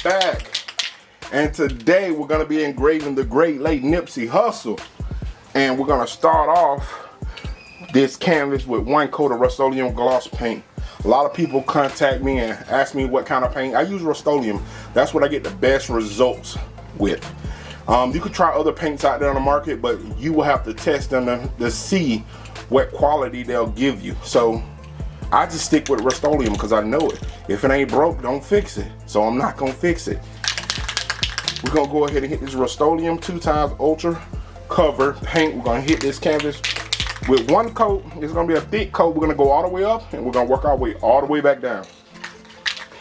back, and today we're gonna be engraving the great late Nipsey Hussle, and we're gonna start off this canvas with one coat of Rustoleum gloss paint. A lot of people contact me and ask me what kind of paint. I use Rustoleum. That's what I get the best results with. You could try other paints out there on the market, but you will have to test them to see what quality they'll give you. So I just stick with Rustoleum because I know it. If it ain't broke, don't fix it. So I'm not gonna fix it. We're gonna go ahead and hit this Rustoleum 2x Ultra cover paint. We're gonna hit this canvas with one coat. It's gonna be a thick coat. We're gonna go all the way up and we're gonna work our way all the way back down.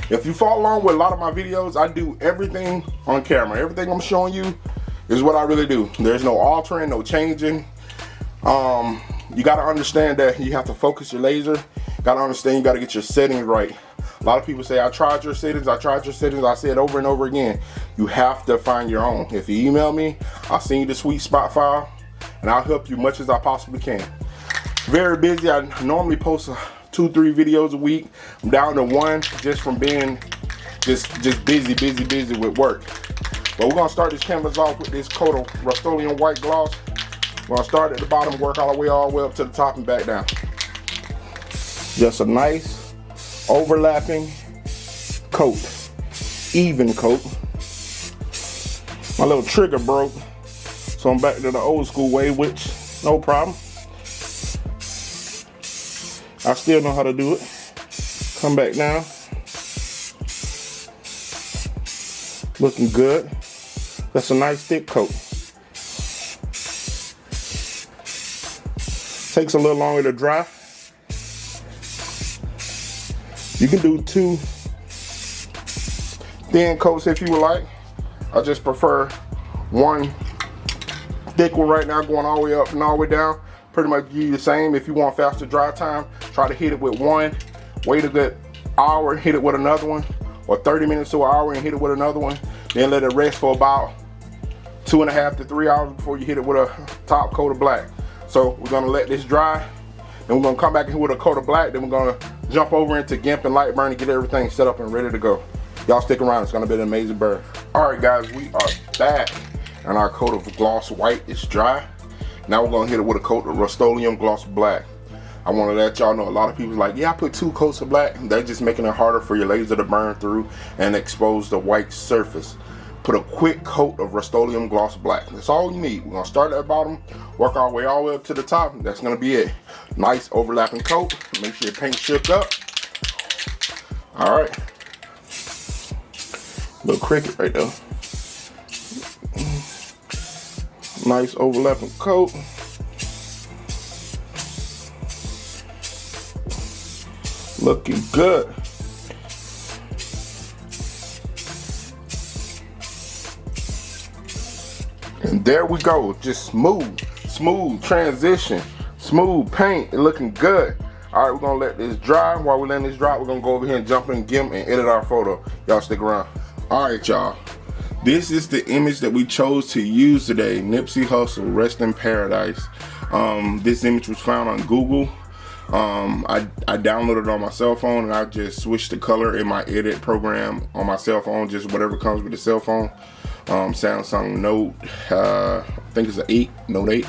If you follow along with a lot of my videos, I do everything on camera. Everything I'm showing you is what I really do. There's no altering, no changing. You gotta understand that you have to focus your laser. You gotta understand you gotta get your settings right. A lot of people say, I tried your settings, I tried your settings. I say it over and over again. You have to find your own. If you email me, I'll send you the sweet spot file and I'll help you much as I possibly can. Very busy. I normally post 2-3 videos a week. I'm down to one just from being just busy with work. But we're gonna start this canvas off with this coat of Rustoleum white gloss. We're gonna start at the bottom, work all the way up to the top and back down. Just a nice overlapping coat, even coat. My little trigger broke, so I'm back to the old school way, which no problem. I still know how to do it. Come back down. Looking good. That's a nice thick coat. Takes a little longer to dry. You can do 2 thin coats if you would like. I just prefer one thick one right now, going all the way up and all the way down. Pretty much give you the same. If you want faster dry time, try to hit it with one, wait a good hour and hit it with another one, or 30 minutes to an hour and hit it with another one. Then let it rest for about 2.5 to 3 hours before you hit it with a top coat of black. So we're gonna let this dry, then we're gonna come back in here with a coat of black, then we're gonna jump over into Gimp and Lightburn and get everything set up and ready to go. Y'all stick around, it's gonna be an amazing burn. All right guys, we are back and our coat of gloss white is dry. Now we're gonna hit it with a coat of Rustoleum Gloss Black. I wanna let y'all know a lot of people like, yeah, I put 2 coats of black. They're just making it harder for your laser to burn through and expose the white surface. Put a quick coat of Rustoleum Gloss Black. That's all you need. We're gonna start at the bottom, work our way all the way up to the top. That's gonna be it. Nice overlapping coat. Make sure your paint shook up. All right. Little cricket right there. Nice overlapping coat. Looking good. And there we go. Just smooth transition, smooth paint. It looking good. All right, we're gonna let this dry. While we're letting this dry, we're gonna go over here and jump in Gimp and edit our photo. Y'all stick around. All right, y'all. This is the image that we chose to use today. Nipsey Hussle, rest in paradise. This image was found on Google. I downloaded it on my cell phone and I just switched the color in my edit program on my cell phone, just whatever comes with the cell phone. Samsung Note, I think it's an Note 8.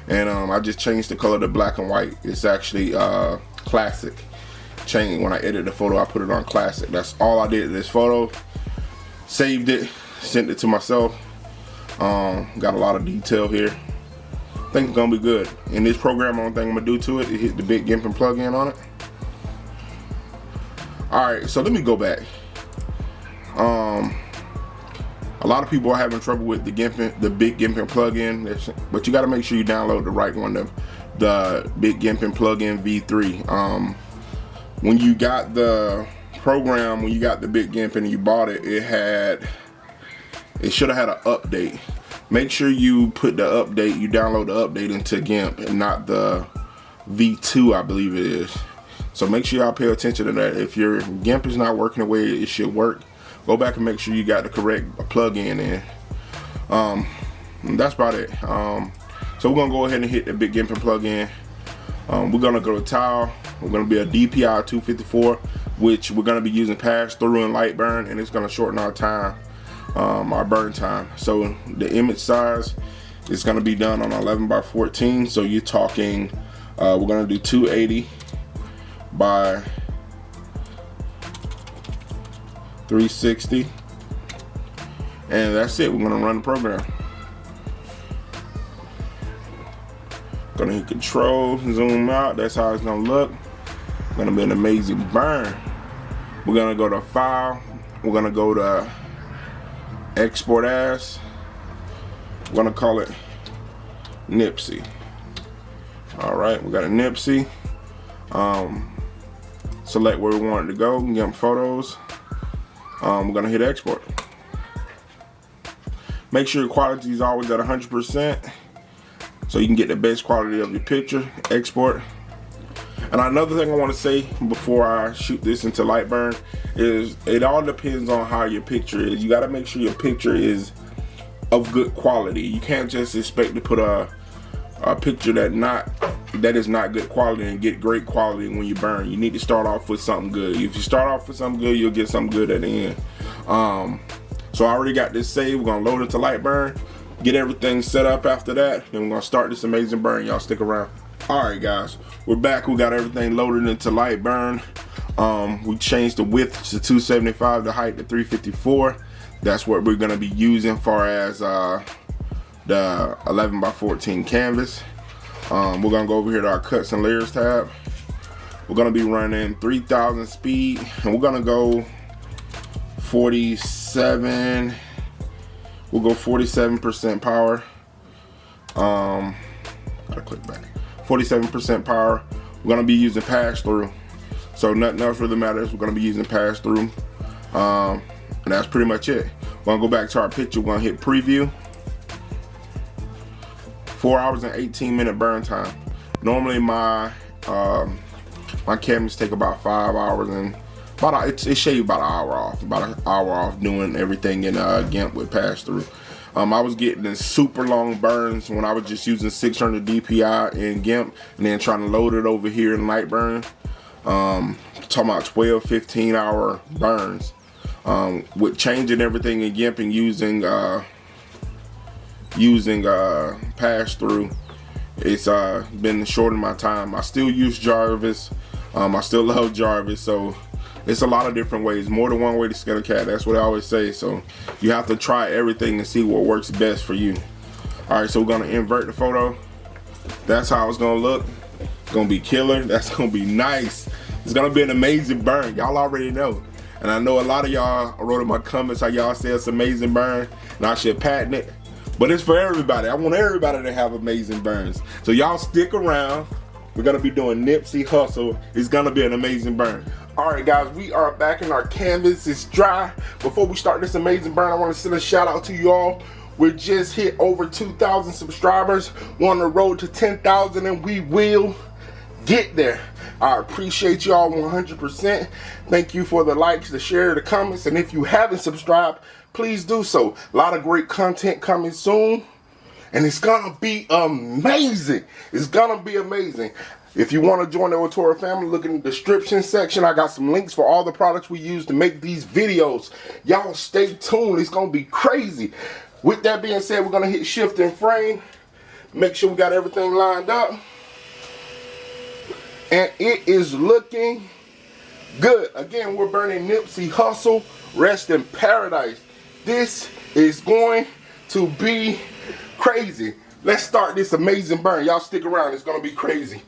And I just changed the color to black and white. It's actually classic. When I edited the photo, I put it on classic. That's all I did to this photo. Saved it, sent it to myself. Got a lot of detail here. I think it's gonna be good. In this program, the only thing I'm gonna do to it is hit the Big Gimping Plugin on it. All right, so let me go back. A lot of people are having trouble with the Big Gimping Plugin, but you gotta make sure you download the right one, the Big Gimping Plugin V3. When you got the program, when you got the Big Gimping and you bought it, it should have had an update. Make sure you put the update, you download the update into Gimp and not the V2, I believe it is. So make sure y'all pay attention to that. If your Gimp is not working the way it should work, go back and make sure you got the correct plug-in in. That's about it. So we're gonna go ahead and hit the Big Gimping plugin. We're gonna go to tile. We're gonna be a DPI 254. which we're gonna be using pass-through and Lightburn, and it's gonna shorten our time, our burn time. So the image size is gonna be done on 11 by 14. So you're talking, we're gonna do 280 by 360, and that's it. We're gonna run the program. Gonna hit control, zoom out. That's how it's gonna look. Gonna be an amazing burn. We're gonna go to file. We're gonna go to export as. We're gonna call it Nipsey. All right, we got a Nipsey. Select where we want it to go. Gimp photos. We're gonna hit export. Make sure your quality is always at 100%, so you can get the best quality of your picture. Export. And another thing I want to say before I shoot this into Lightburn is it all depends on how your picture is. You got to make sure your picture is of good quality. You can't just expect to put a picture that is not good quality and get great quality when you burn. You need to start off with something good. If you start off with something good, you'll get something good at the end. So I already got this saved. We're gonna load it to Lightburn, get everything set up after that, and we're gonna start this amazing burn. Y'all stick around. Alright guys, we're back. We got everything loaded into Lightburn. We changed the width to 275, the height to 354. That's what we're gonna be using far as the 11 by 14 canvas. We're gonna go over here to our cuts and layers tab. We're gonna be running 3000 speed, and we're gonna go 47. We'll go 47% power. Gotta click back. 47% power. We're gonna be using pass-through, so nothing else really matters. We're gonna be using pass-through, and that's pretty much it. We're gonna go back to our picture. We're gonna hit preview. 4 hours and 18-minute burn time. Normally my my canvas take about 5 hours, and it shaved about an hour off doing everything in Gimp with pass-through. I was getting super long burns when I was just using 600 DPI in Gimp and then trying to load it over here in Lightburn. Talking about 12, 15 hour burns. With changing everything in Gimp and using pass-through, it's been shortening my time. I still use Jarvis. I still love Jarvis, so it's a lot of different ways. More than one way to skin a cat. That's what I always say. So you have to try everything and see what works best for you. All right, so we're gonna invert the photo. That's how it's gonna look. It's gonna be killer. That's gonna be nice. It's gonna be an amazing burn. Y'all already know. And I know a lot of y'all wrote in my comments how y'all say it's amazing burn and I should patent it. But it's for everybody. I want everybody to have amazing burns. So y'all stick around. We're gonna be doing Nipsey Hussle. It's gonna be an amazing burn. All right guys, we are back in our canvas. It's dry. Before we start this amazing burn, I want to send a shout out to you all. We just hit over 2,000 subscribers. We're on the road to 10,000 and we will get there. I appreciate y'all 100%. Thank you for the likes, the share, the comments, and if you haven't subscribed, please do so. A lot of great content coming soon, and it's gonna be amazing. It's gonna be amazing. If you want to join the Ortur family, look in the description section. I got some links for all the products we use to make these videos. Y'all stay tuned. It's gonna be crazy. With that being said, we're gonna hit shift and frame. Make sure we got everything lined up. And it is looking good. Again, we're burning Nipsey Hussle. Rest in paradise. This is going to be crazy. Let's start this amazing burn. Y'all stick around. It's gonna be crazy.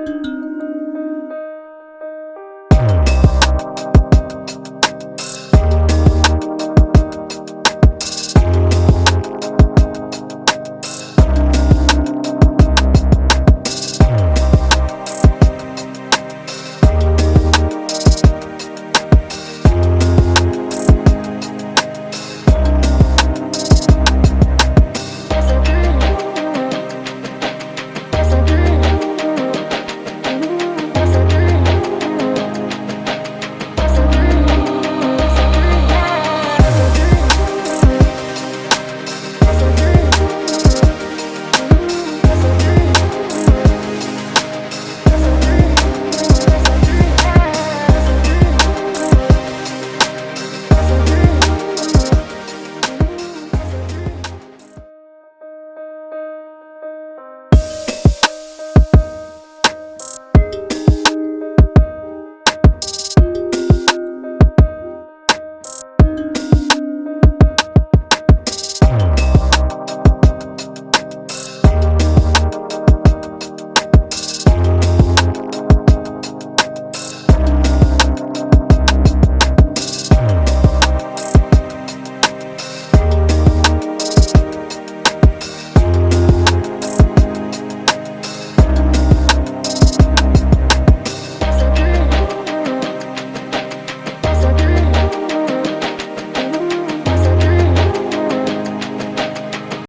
you.